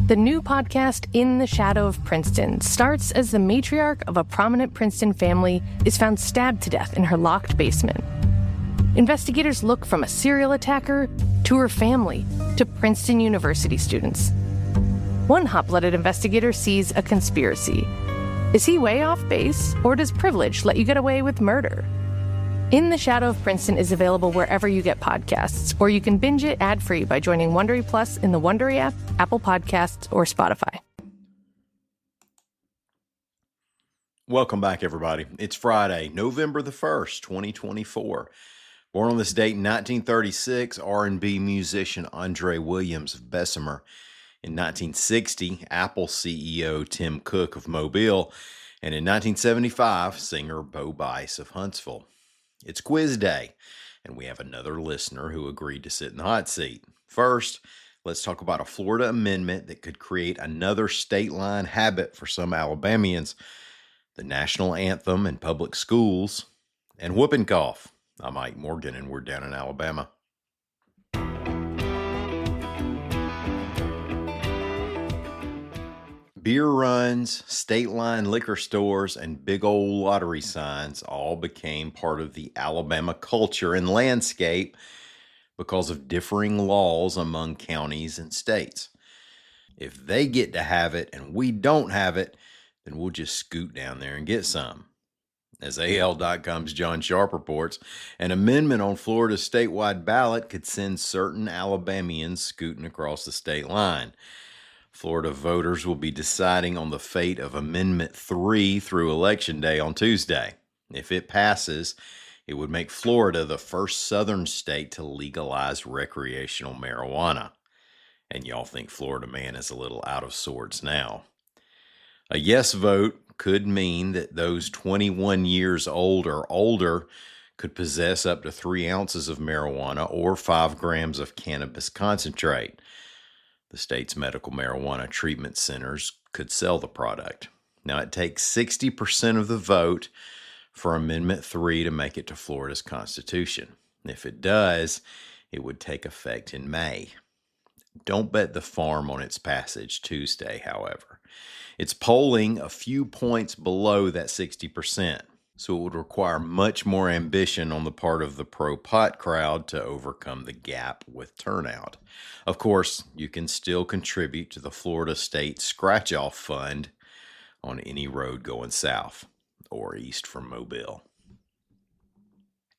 The new podcast, In the Shadow of Princeton, starts as the matriarch of a prominent Princeton family is found stabbed to death in her locked basement. Investigators look from a serial attacker to her family to Princeton University students. One hot-blooded investigator sees a conspiracy. Is he way off base, or does privilege let you get away with murder? In the Shadow of Princeton is available wherever you get podcasts, or you can binge it ad-free by joining Wondery Plus in the Wondery app, Apple Podcasts, or Spotify. Welcome back, everybody. It's Friday, November the 1st, 2024. Born on this date in 1936, R&B musician Andre Williams of Bessemer. In 1960, Apple CEO Tim Cook of Mobile. And in 1975, singer Bo Bice of Huntsville. It's quiz day, and we have another listener who agreed to sit in the hot seat. First, let's talk about a Florida amendment that could create another state line habit for some Alabamians: the national anthem in public schools, and whooping cough. I'm Mike Morgan, and we're down in Alabama. Beer runs, state line liquor stores, and big old lottery signs all became part of the Alabama culture and landscape because of differing laws among counties and states. If they get to have it and we don't have it, then we'll just scoot down there and get some. As AL.com's John Sharp reports, an amendment on Florida's statewide ballot could send certain Alabamians scooting across the state line. Florida voters will be deciding on the fate of Amendment 3 through Election Day on Tuesday. If it passes, it would make Florida the first southern state to legalize recreational marijuana. And y'all think Florida man is a little out of sorts now. A yes vote could mean that those 21 years old or older could possess up to 3 ounces of marijuana or 5 grams of cannabis concentrate. The state's medical marijuana treatment centers could sell the product. Now, it takes 60% of the vote for Amendment 3 to make it to Florida's Constitution. If it does, it would take effect in May. Don't bet the farm on its passage Tuesday, however. It's polling a few points below that 60%, so it would require much more ambition on the part of the pro-pot crowd to overcome the gap with turnout. Of course, you can still contribute to the Florida State Scratch-Off Fund on any road going south or east from Mobile.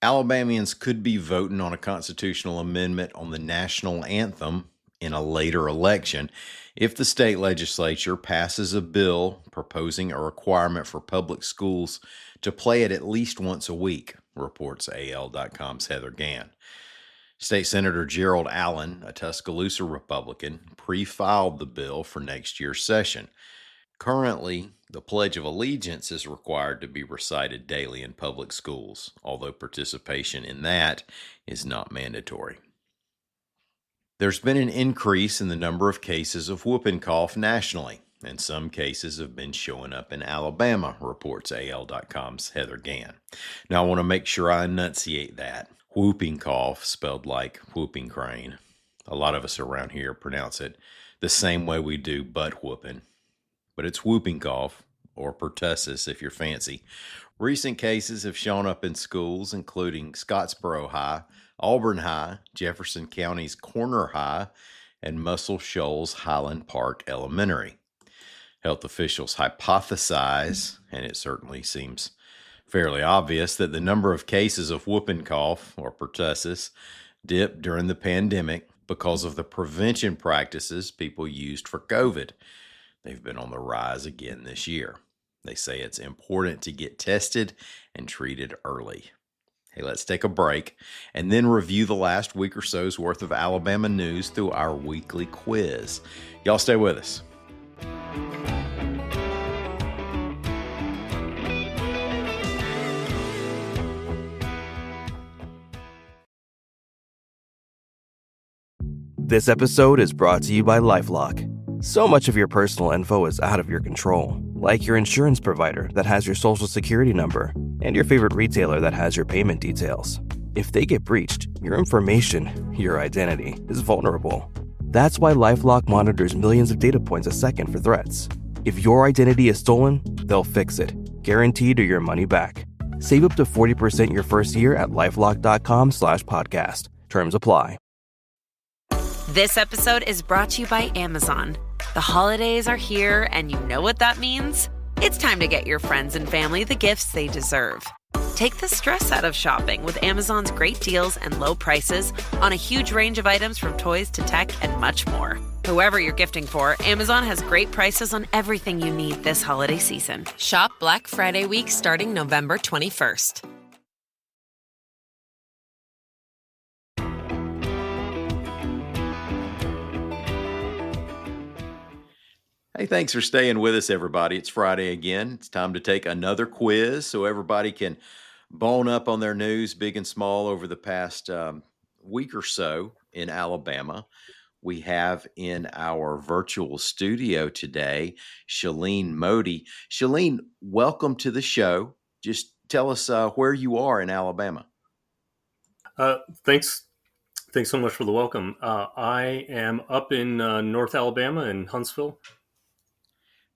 Alabamians could be voting on a constitutional amendment on the national anthem in a later election if the state legislature passes a bill proposing a requirement for public schools to play it at least once a week, reports AL.com's Heather Gann. State Senator Gerald Allen, a Tuscaloosa Republican, pre-filed the bill for next year's session. Currently, the Pledge of Allegiance is required to be recited daily in public schools, although participation in that is not mandatory. There's been an increase in the number of cases of whooping cough nationally, and some cases have been showing up in Alabama, reports AL.com's Heather Gann. Now, I want to make sure I enunciate that. Whooping cough, spelled like whooping crane. A lot of us around here pronounce it the same way we do butt whooping, but it's whooping cough, or pertussis if you're fancy. Recent cases have shown up in schools, including Scottsboro High, Auburn High, Jefferson County's Corner High, and Muscle Shoals Highland Park Elementary. Health officials hypothesize, and it certainly seems fairly obvious, that the number of cases of whooping cough, or pertussis, dipped during the pandemic because of the prevention practices people used for COVID. They've been on the rise again this year. They say it's important to get tested and treated early. Hey, let's take a break and then review the last week or so's worth of Alabama news through our weekly quiz. Y'all stay with us. This episode is brought to you by LifeLock. So much of your personal info is out of your control, like your insurance provider that has your social security number and your favorite retailer that has your payment details. If they get breached, your information, your identity, is vulnerable. That's why LifeLock monitors millions of data points a second for threats. If your identity is stolen, they'll fix it, guaranteed or your money back. Save up to 40% your first year at LifeLock.com/podcast. Terms apply. This episode is brought to you by Amazon. The holidays are here, and you know what that means. It's time to get your friends and family the gifts they deserve. Take the stress out of shopping with Amazon's great deals and low prices on a huge range of items from toys to tech and much more. Whoever you're gifting for, Amazon has great prices on everything you need this holiday season. Shop Black Friday week starting November 21st. Hey, thanks for staying with us, everybody. It's Friday again. It's time to take another quiz so everybody can bone up on their news, big and small, over the past week or so in Alabama. We have in our virtual studio today, Shalene Modi. Shalene, welcome to the show. Just tell us where you are in Alabama. Thanks so much for the welcome. I am up in North Alabama in Huntsville.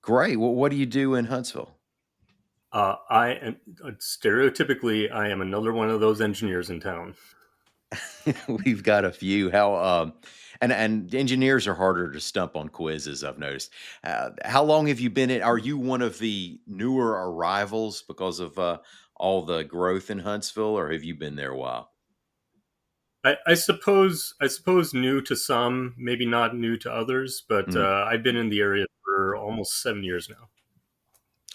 Great. Well, what do you do in Huntsville? I am stereotypically, I am another one of those engineers in town. We've got a few. How and engineers are harder to stump on quizzes, I've noticed. How long have you been in? Are you one of the newer arrivals because of all the growth in Huntsville, or have you been there a while? I suppose new to some, maybe not new to others, but I've been in the area for almost 7 years now.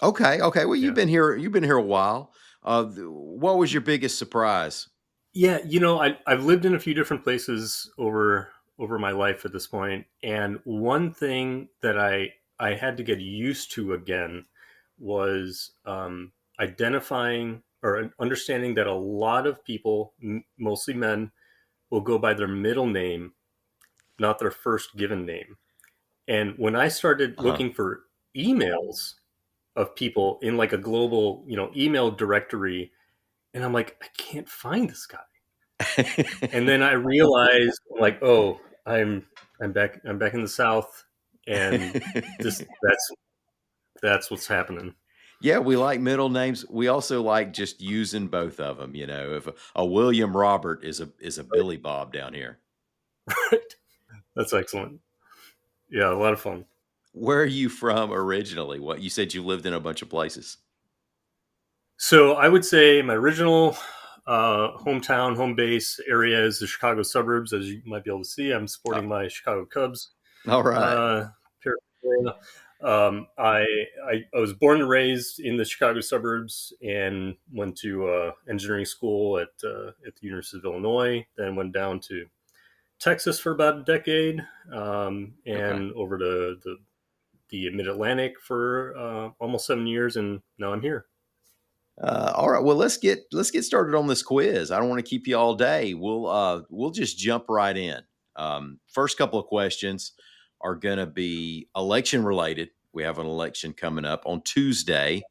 Okay. Well, you've been here a while. What was your biggest surprise? Yeah, I've lived in a few different places over my life at this point, and one thing that I had to get used to again was identifying or understanding that a lot of people, mostly men, will go by their middle name, not their first given name. And when I started looking for emails of people in like a global, email directory, and I'm like, I can't find this guy. And then I realized, like, oh, I'm back in the South, and that's what's happening. Yeah, we like middle names. We also like just using both of them. If a William Robert is a Billy Bob down here. Right. That's excellent. Yeah, a lot of fun. Where are you from originally? What you said you lived in a bunch of places. So I would say my original hometown, home base area is the Chicago suburbs. As you might be able to see, I'm supporting my Chicago Cubs. All right. I was born and raised in the Chicago suburbs and went to engineering school at the University of Illinois. Then went down to Texas for about a decade, and over to the Mid-Atlantic for almost 7 years, and now I'm here. All right. Well, let's get started on this quiz. I don't want to keep you all day. We'll just jump right in. First couple of questions are going to be election related. We have an election coming up on Tuesday.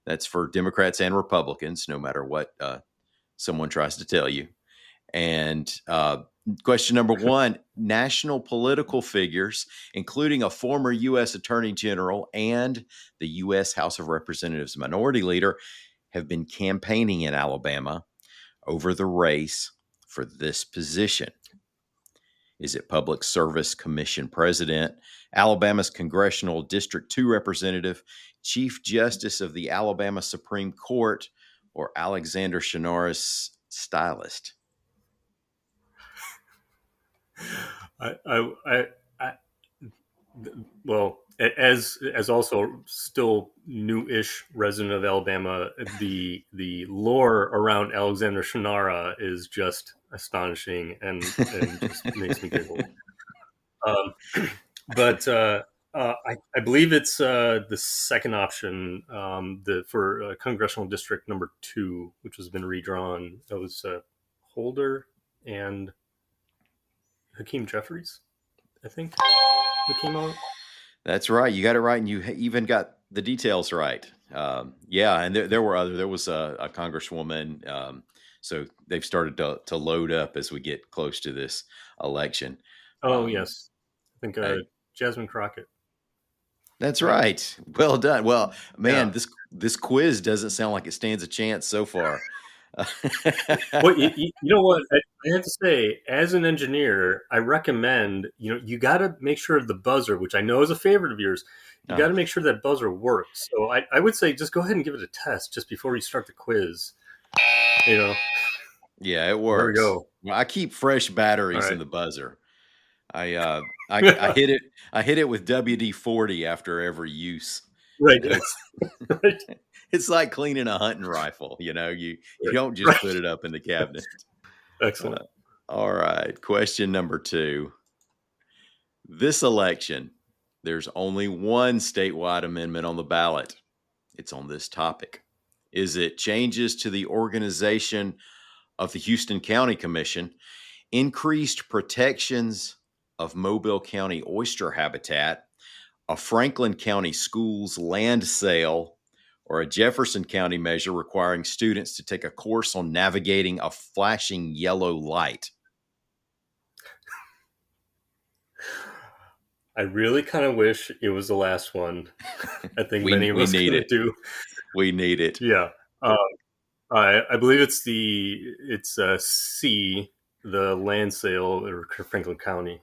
That's for Democrats and Republicans, no matter what someone tries to tell you. And question number one, national political figures, including a former U.S. Attorney General and the U.S. House of Representatives Minority Leader, have been campaigning in Alabama over the race for this position. Is it Public Service Commission President, Alabama's Congressional District 2 Representative, Chief Justice of the Alabama Supreme Court, or Alexander Shunnarah's stylist? Well, as also still new-ish resident of Alabama, the lore around Alexander Shunnarah is just astonishing and just makes me giggle. But I believe it's the second option, for Congressional District number 2, which has been redrawn. That was Holder and Hakeem Jeffries, I think, who came out. That's right. You got it right, and you even got the details right. Yeah, and there was a congresswoman. So they've started to load up as we get close to this election. Oh, yes. think Hey, Jasmine Crockett. that's Right? right. Well done. Well, man, Yeah. this quiz doesn't sound like it stands a chance so far. Well, you know what? I have to say, as an engineer, I recommend, you got to make sure the buzzer, which I know is a favorite of yours, you got Uh, to make sure that buzzer works. So I would say just go ahead and give it a test just before you start the quiz. You know, yeah, it there we works. go. Well, I keep fresh All batteries in right. the buzzer. I hit it. I hit it with WD-40 after every use. Right. You know, it's Right. it's like cleaning a hunting rifle. You Right. don't just put Right. it up in the cabinet. Uh, Excellent. all right, question number 2. This election, there's only one statewide amendment on the ballot. It's on this topic. Is it changes to the organization of the Houston County Commission, increased protections of Mobile County oyster habitat, a Franklin County schools land sale, or a Jefferson County measure requiring students to take a course on navigating a flashing yellow light? I really kind of wish it was the last one. I think We many of we us need kind of it. do. We need it. Yeah. I believe it's C, the land sale or Franklin County.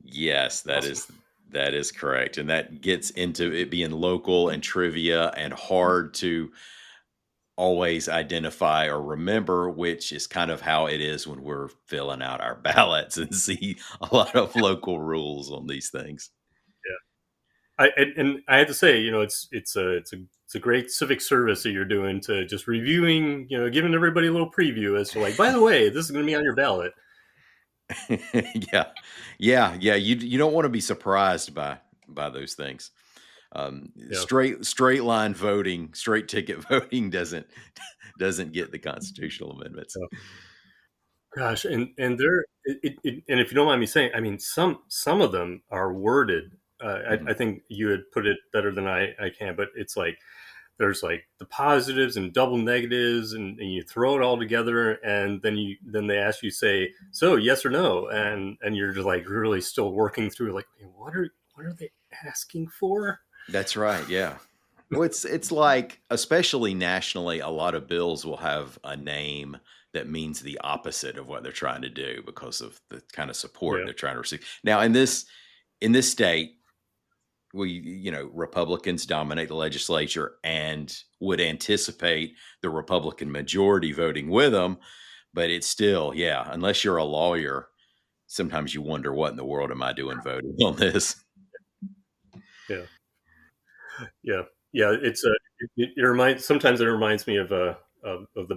Yes, Awesome. that is correct. And that gets into it being local and trivia and hard to always identify or remember, which is kind of how it is when we're filling out our ballots and see a lot of local rules on these things. And I had to say, it's a great civic service that you're doing to just reviewing, giving everybody a little preview as to like, by the way, this is going to be on your ballot. Yeah. Yeah. You don't want to be surprised by those things. Yeah. Straight line voting, straight ticket voting doesn't get the constitutional amendments. Yeah. Gosh, and and if you don't mind me saying, I mean, some of them are worded. Mhm. I think you had put it better than I can, but it's like there's like the positives and double negatives, and you throw it all together, and then they ask you say so yes or no, and you're just like really still working through like what are they asking for? That's right. Yeah. Well, it's like, especially nationally, a lot of bills will have a name that means the opposite of what they're trying to do because of the kind of support Yeah, they're trying to receive. Now, in this state, Republicans dominate the legislature and would anticipate the Republican majority voting with them, but it's still, yeah, unless you're a lawyer, sometimes you wonder what in the world am I doing voting on this? yeah, yeah, yeah. It reminds sometimes it reminds me of the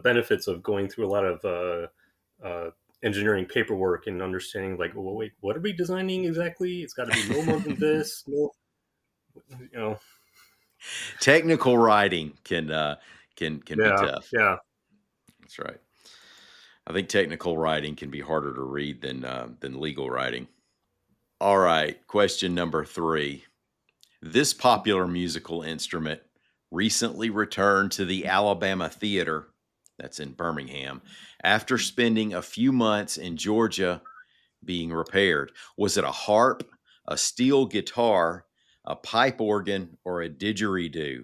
benefits of going through a lot of engineering paperwork and understanding like, well, wait, what are we designing exactly? It's got to be no more than this. No, you know, Technical writing can be yeah, tough. yeah. That's right. I think technical writing can be harder to read than legal writing. All right, question number 3. This popular musical instrument recently returned to the Alabama Theater, that's in Birmingham, after spending a few months in Georgia being repaired. Was it a harp, a steel guitar, a pipe organ, or a didgeridoo?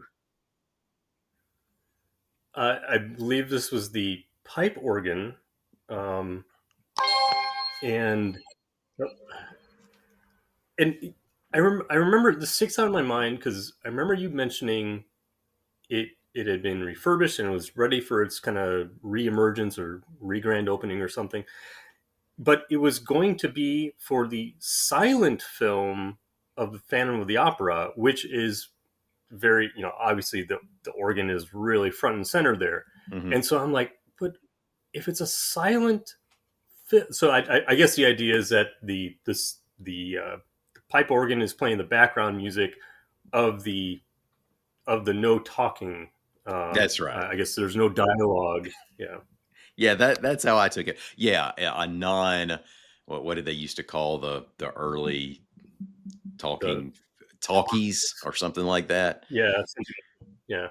I believe this was the pipe organ, um, and and I remember this sticks out in my mind because I remember you mentioning it had been refurbished and it was ready for its kind of reemergence or re-grand opening or something. But it was going to be for the silent film of the Phantom of the Opera, which is very, obviously the organ is really front and center there. Mhm. And so I'm like, but if it's a silent so I guess the idea is that the pipe organ is playing the background music of the no talking. That's right. I guess there's no dialogue. Yeah, Yeah, that's how I took it. Yeah, a non what did they used to call the early the talking talkies or something like that? yeah yeah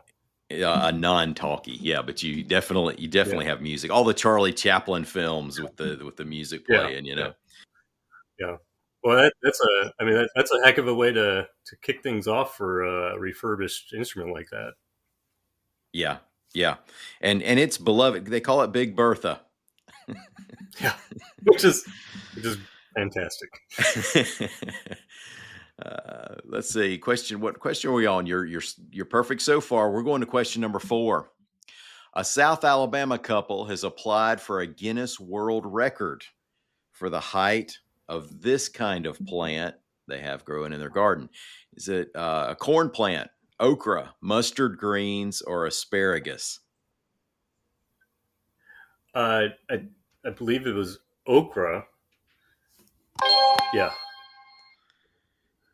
Yeah, a non-talkie. Yeah, but you yeah definitely have music. All the Charlie Chaplin films with the music yeah playing, yeah Yeah. Well, that's a heck of a way to kick things off for a refurbished instrument like that. Yeah, yeah, and it's beloved. They call it Big Bertha. Yeah, which is fantastic. Let's see. Question. What question are we on? You're perfect so far. We're going to question number 4. A South Alabama couple has applied for a Guinness World Record for the height of this kind of plant they have growing in their garden. Is it a corn plant, okra, mustard greens, or asparagus? I believe it was okra. Yeah.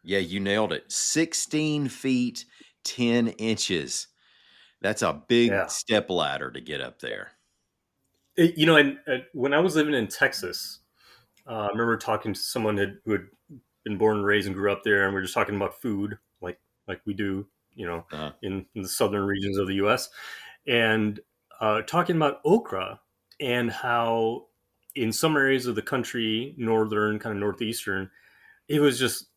Yeah, you nailed it. 16 feet, 10 inches. That's a big Yeah. step ladder to get up there. And when I was living in Texas, I remember talking to someone who had been born and raised and grew up there, and we are just talking about food, like we do, Uh, in the southern regions of the U.S. And talking about okra and how in some areas of the country, northern, kind of northeastern, it was just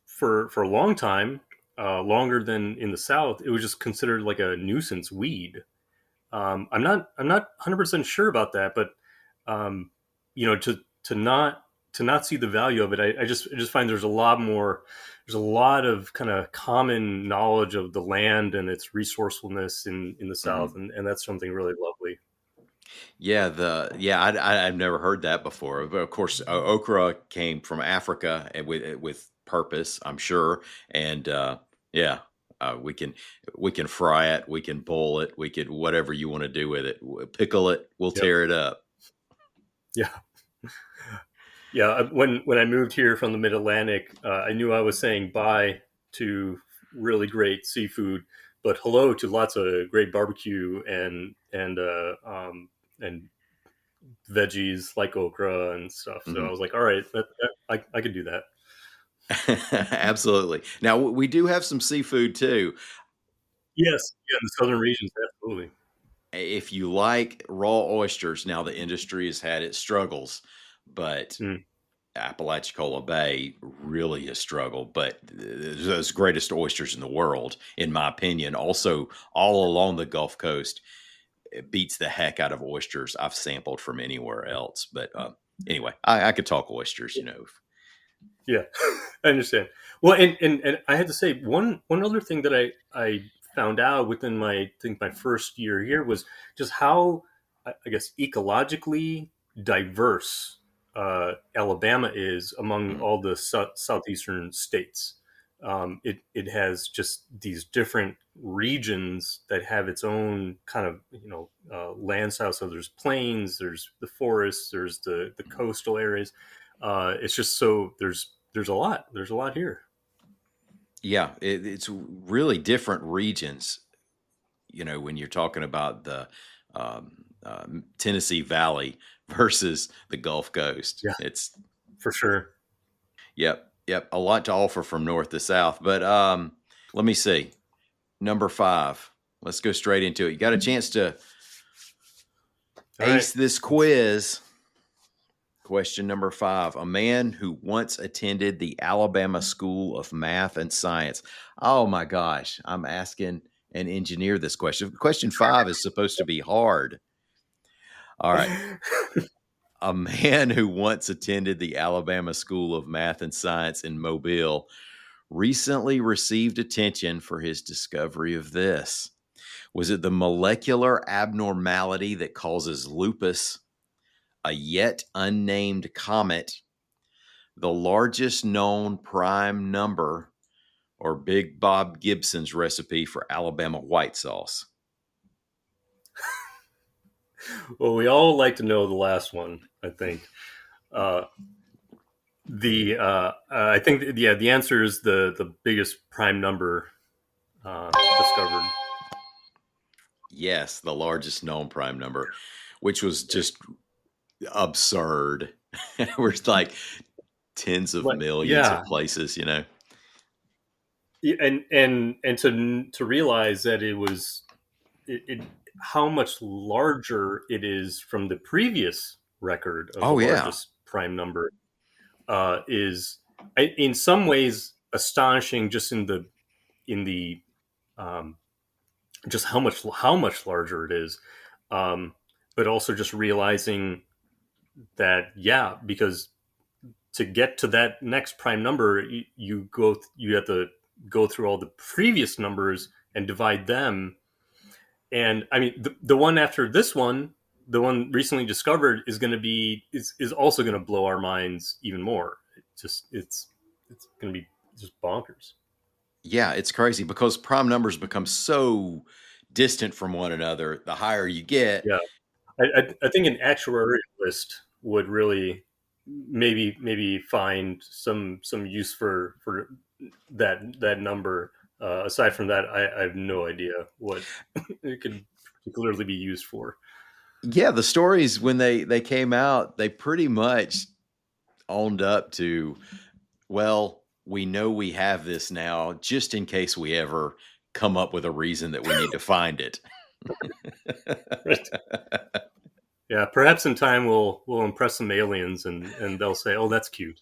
for a long time, longer than in the South, it was just considered like a nuisance weed. I'm not 100% sure about that, but um, to not see the value of it, I just find there's a lot of kind of common knowledge of the land and its resourcefulness in the mhm. South, and that's something really lovely. I've never heard that before. But of course, okra came from Africa and with purpose, I'm sure. And yeah, we can fry it, we can boil it, we could whatever you want to do with it. Pickle it, we'll Yep. tear it up. Yeah. Yeah. When I moved here from the Mid Atlantic, I knew I was saying bye to really great seafood, but hello to lots of great barbecue and veggies like okra and stuff. So I Mhm. was like, all right, I could do that. Absolutely. Now we do have some seafood too. Yes, yeah, in the southern regions, absolutely. If you like raw oysters, now the industry has had its struggles, but Mm, Apalachicola Bay really has struggled, but those greatest oysters in the world, in my opinion. Also, all along the Gulf Coast, it beats the heck out of oysters I've sampled from anywhere else. But anyway, I could talk oysters. yeah, I understand. Well, and I had to say one other thing that I found out within I think my first year here was just how I guess ecologically diverse Alabama is among Mhm. all the southeastern states. It has just these different regions that have its own kind of land style. So there's plains, there's the forests, there's the coastal areas. It's just so there's a lot here. Yeah, it's really different regions. When you're talking about the Tennessee Valley versus the Gulf Coast, Yeah, it's for sure. yep, yep, a lot to offer from north to south. But let me see. Number 5. Let's go straight into it. You got a chance to All right. ace this quiz. Question number 5. A man who once attended the Alabama School of Math and Science. Oh my gosh, I'm asking an engineer this question. Question 5 is supposed to be hard. All right. A man who once attended the Alabama School of Math and Science in Mobile recently received attention for his discovery of this. Was it the molecular abnormality that causes lupus, a yet unnamed comet, the largest known prime number, or Big Bob Gibson's recipe for Alabama white sauce? Well, we all like to know the last one, I think. Uh, I think yeah, the answer is the biggest prime number discovered. Yes, the largest known prime number, which was just absurd. We're like tens of But millions yeah, of places. and to realize that it how much larger it is from the previous record of the Oh, yeah. largest prime number. is in some ways astonishing, just in the just how much larger it is, but also just realizing that, yeah, because to get to that next prime number, you have to go through all the previous numbers and divide them. And I mean, the one after this one, the one recently discovered, is also going to blow our minds even more. It's going to be just bonkers. Yeah, it's crazy because prime numbers become so distant from one another. The higher you get, Yeah, I think an actuarialist would really maybe find some use for that number. Aside from that, I have no idea what it could particularly be used for. yeah, the stories when they came out, they pretty much owned up to, well, we know we have this now, just in case we ever come up with a reason that we need to find it. Right. Yeah, perhaps in time we'll impress some aliens and they'll say, "Oh, that's cute."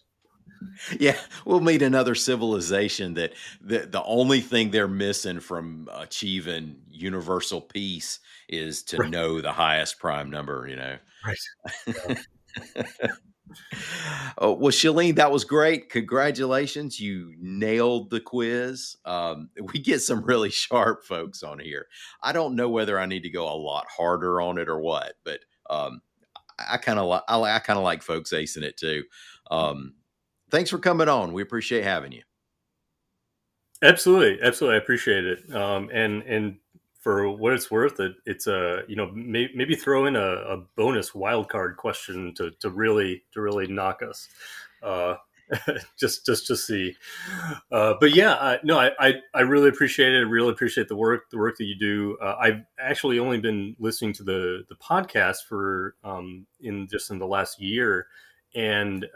Yeah, we'll meet another civilization that the only thing they're missing from achieving universal peace is to Right. know the highest prime number, you know. Right. Yeah. Oh, well, Shalene, that was great. Congratulations. You nailed the quiz. We get some really sharp folks on here. I don't know whether I need to go a lot harder on it or what, but I kind of I kind of like folks acing it too. Thanks for coming on. We appreciate having you. Absolutely. I appreciate it. And for what it's worth, it's maybe throw in a bonus wildcard question to really knock us, just to see. But yeah, no, I really appreciate it. I really appreciate the work that you do. I've actually only been listening to the podcast for in the last year. And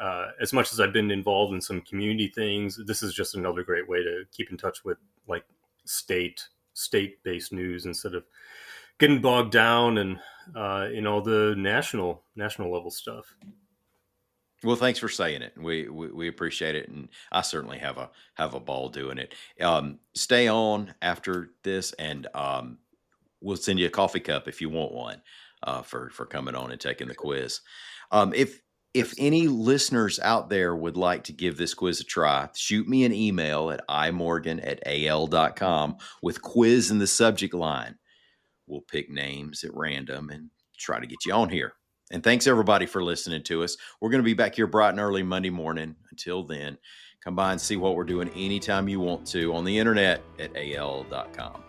as much as I've been involved in some community things, this is just another great way to keep in touch with like state-based news instead of getting bogged down and in all the national level stuff. Well, thanks for saying it. We appreciate it, and I certainly have a ball doing it. Stay on after this, and we'll send you a coffee cup if you want one for coming on and taking the quiz. If any listeners out there would like to give this quiz a try, shoot me an email at imorgan@al.com with quiz in the subject line. We'll pick names at random and try to get you on here. And thanks everybody for listening to us. We're going to be back here bright and early Monday morning. Until then, come by and see what we're doing anytime you want to on the internet at al.com.